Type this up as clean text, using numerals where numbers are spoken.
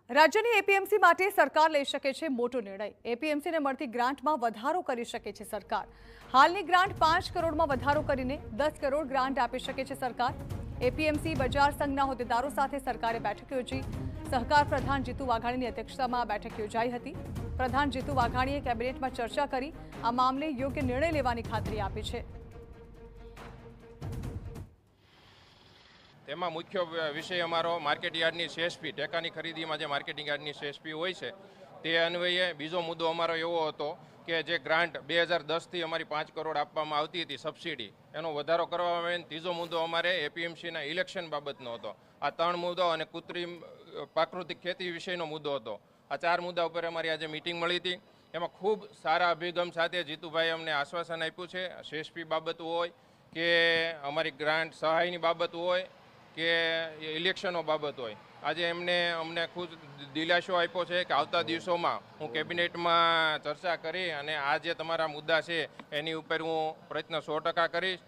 રાજ્યની એપીએમસી માટે સરકાર લઈ શકે છે મોટો નિર્ણય। એપીએમસીને મળતી ગ્રાન્ટમાં વધારો કરી શકે છે સરકાર। હાલની ગ્રાન્ટ 5 કરોડમાં વધારો કરીને 10 કરોડ ગ્રાન્ટ આપી શકે છે સરકાર। એપીએમસી બજાર સંઘના હોદ્દેદારો સાથે સરકારે બેઠક યોજી। સહકાર પ્રધાન જીતુ વાઘાણીની અધ્યક્ષતામાં આ બેઠક યોજાઈ હતી। પ્રધાન જીતુ વાઘાણીએ કેબિનેટમાં ચર્ચા કરી આ મામલે યોગ્ય નિર્ણય લેવાની ખાતરી આપી છે। તેમાં મુખ્ય વિષય અમારો માર્કેટ યાર્ડની સીએસપી ટેકાની ખરીદીમાં જે માર્કેટિંગ યાર્ડની સીએસપી હોય છે તે અન્વયે બીજો મુદ્દો અમારો એવો હતો કે જે ગ્રાન્ટ 2010થી અમારી 5 કરોડ આપવામાં આવતી હતી સબસિડી એનો વધારો કરવામાં આવે। ત્રીજો મુદ્દો અમારે એપીએમસીના ઇલેક્શન બાબતનો હતો। આ 3 મુદ્દો અને કૃત્રિમ પ્રાકૃતિક ખેતી વિષયનો મુદ્દો હતો। આ 4 મુદ્દા ઉપર અમારી આજે મિટિંગ મળી હતી। એમાં ખૂબ સારા અભિગમ સાથે જીતુભાઈ અમને આશ્વાસન આપ્યું છે। સીએસપી બાબત હોય કે અમારી ગ્રાન્ટ સહાયની બાબત હોય કે ઇલેક્શનો બાબત હોય, આજે અમને ખુદ દિલાસો આપ્યો છે કે આવતા દિવસોમાં હું કેબિનેટમાં ચર્ચા કરી અને આ જે તમારા મુદ્દા છે એની ઉપર હું પ્રયત્ન 100% કરીશ।